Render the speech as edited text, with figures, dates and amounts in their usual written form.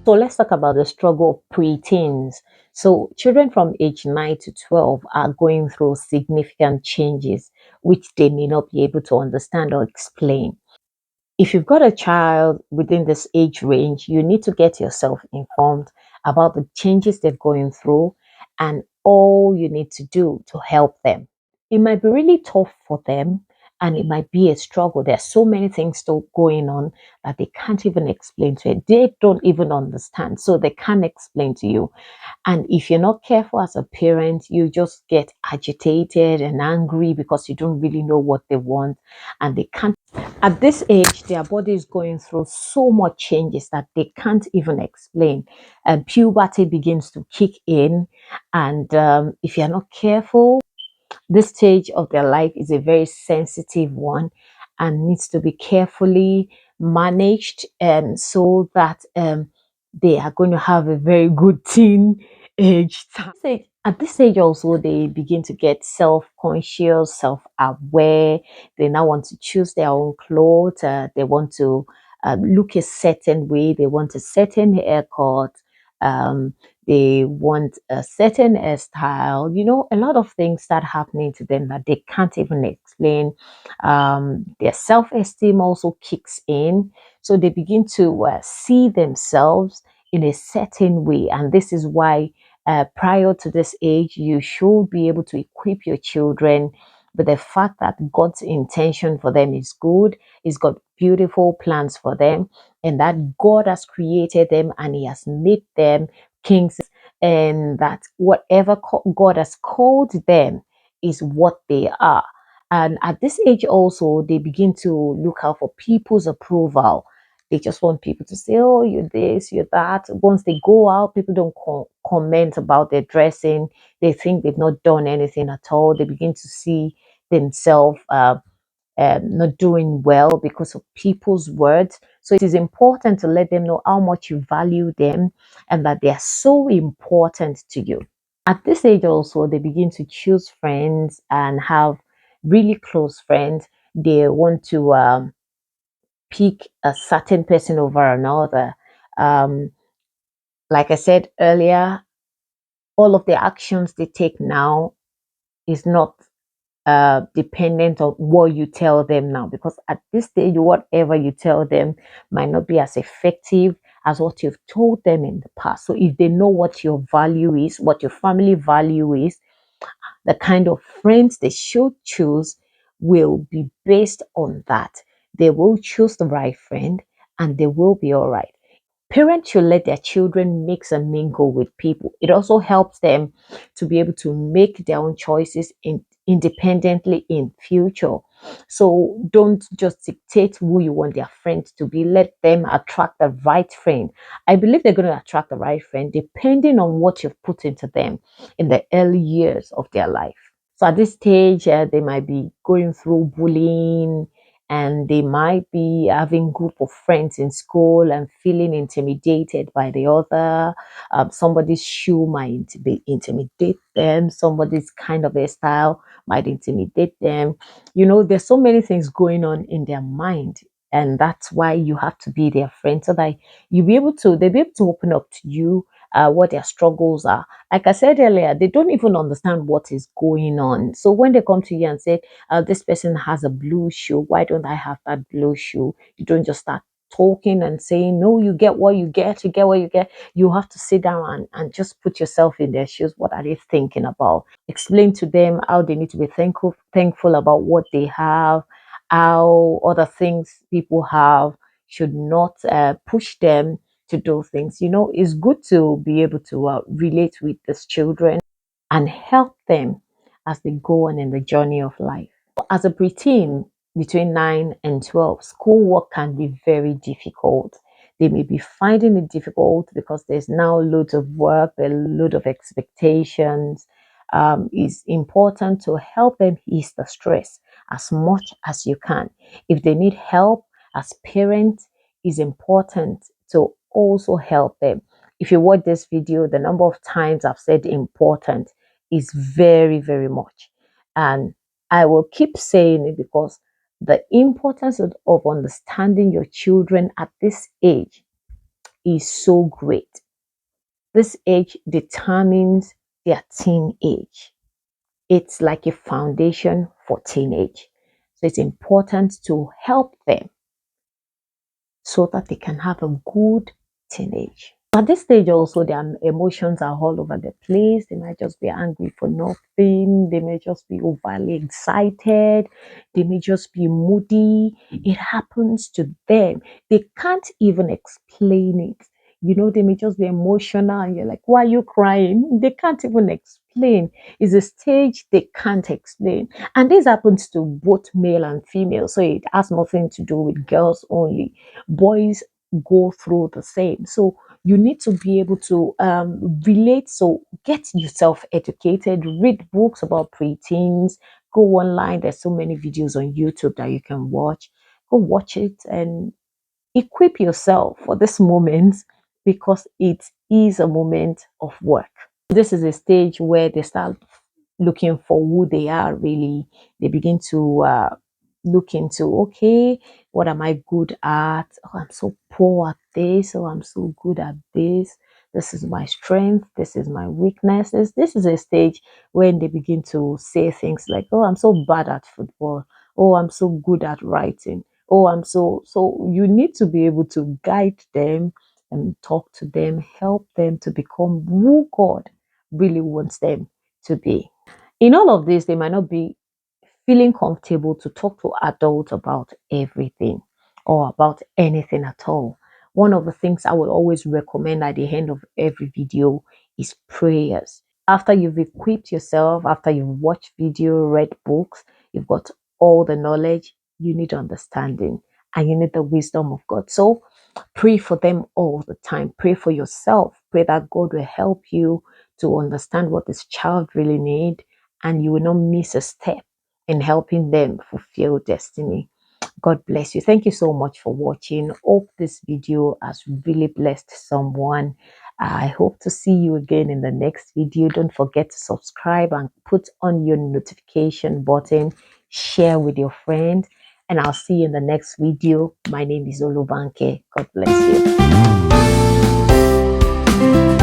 So let's talk about the struggle of preteens. So children from age 9 to 12 are going through significant changes which they may not be able to understand or explain. If you've got a child within this age range, you need to get yourself informed about the changes they're going through and all you need to do to help them. It might be really tough for them and it might be a struggle. There's so many things still going on that they can't even explain to it. They don't even understand, so they can't explain to you. And if you're not careful as a parent, you just get agitated and angry because you don't really know what they want and they can't. At this age, their body is going through so much changes that they can't even explain. And puberty begins to kick in. And if you're not careful, this stage of their life is a very sensitive one and needs to be carefully managed so that they are going to have a very good teen age time. At this age also, they begin to get self-conscious, self-aware. They now want to choose their own clothes. They want to look a certain way. They want a certain haircut. Um, they want a certain hairstyle. You know, a lot of things start happening to them that they can't even explain. Their self-esteem also kicks in. So they begin to see themselves in a certain way. And this is why prior to this age, you should be able to equip your children with the fact that God's intention for them is good. He's got beautiful plans for them, and that God has created them and He has made them kings, and that whatever God has called them is what they are. And at this age, also, they begin to look out for people's approval. They just want people to say, oh, you're this, you're that. Once they go out, people don't comment about their dressing. They think they've not done anything at all. They begin to see themselves not doing well because of people's words. So it is important to let them know how much you value them and that they are so important to you. At this age, also, they begin to choose friends and have really close friends. They want to pick a certain person over another. Um, like I said earlier, all of the actions they take now is not dependent on what you tell them now, because at this stage, whatever you tell them might not be as effective as what you've told them in the past. So if they know what your value is, what your family value is, the kind of friends they should choose will be based on that. They will choose the right friend and they will be all right. Parents should let their children mix and mingle with people. It also helps them to be able to make their own choices independently in future. So don't just dictate who you want their friends to be. Let them attract the right friend. I believe they're going to attract the right friend depending on what you've put into them in the early years of their life. So at this stage, they might be going through bullying and they might be having group of friends in school and feeling intimidated by the other. Somebody's shoe might intimidate them. Somebody's kind of hairstyle might intimidate them. You know, there's so many things going on in their mind. And that's why you have to be their friend so that they'll be able to open up to you what their struggles are. Like I said earlier, they don't even understand what is going on. So when they come to you and say, this person has a blue shoe, why don't I have that blue shoe? You don't just start talking and saying, no, you get what you get, you get what you get. You have to sit down and just put yourself in their shoes. What are they thinking about? Explain to them how they need to be thankful about what they have, how other things people have should not push them to do things. You know, it's good to be able to relate with these children and help them as they go on in the journey of life. As a preteen between 9 and 12, schoolwork can be very difficult. They may be finding it difficult because there's now loads of work, a load of expectations. It's important to help them ease the stress as much as you can. If they need help as parents, it's important to also help them. If you watch this video, the number of times I've said important is very, very much. And I will keep saying it because the importance of understanding your children at this age is so great. This age determines their teenage. It's like a foundation for teenage. So it's important to help them so that they can have a good teenage. At this stage also, their emotions are all over the place. They might just be angry for nothing. They may just be overly excited. They may just be moody. It happens to them. They can't even explain it. They may just be emotional and you're like, why are you crying? They can't even explain. It's a stage they can't explain. And this happens to both male and female. So it has nothing to do with girls only. Boys go through the same. So you need to be able to relate. So get yourself educated, read books about preteens, go online. There's so many videos on YouTube that you can watch. Go watch it and equip yourself for this moment because it is a moment of work. This is a stage where they start looking for who they are really. They begin to look into, okay, what am I good at? Oh, I'm so poor at this. Oh, I'm so good at this. This is my strength. This is my weaknesses. This is a stage when they begin to say things like, oh, I'm so bad at football. Oh, I'm so good at writing. Oh, I'm so you need to be able to guide them and talk to them, help them to become who God really wants them to be. In all of this, they might not be feeling comfortable to talk to adults about everything or about anything at all. One of the things I will always recommend at the end of every video is prayers. After you've equipped yourself, after you've watched video, read books, you've got all the knowledge, you need understanding and you need the wisdom of God. So pray for them all the time. Pray for yourself. Pray that God will help you to understand what this child really needs and you will not miss a step in helping them fulfill destiny. God bless you. Thank you so much for watching. Hope this video has really blessed someone. I hope to see you again in the next video. Don't forget to subscribe and put on your notification button. Share with your friend. And I'll see you in the next video. My name is Olubanke. God bless you.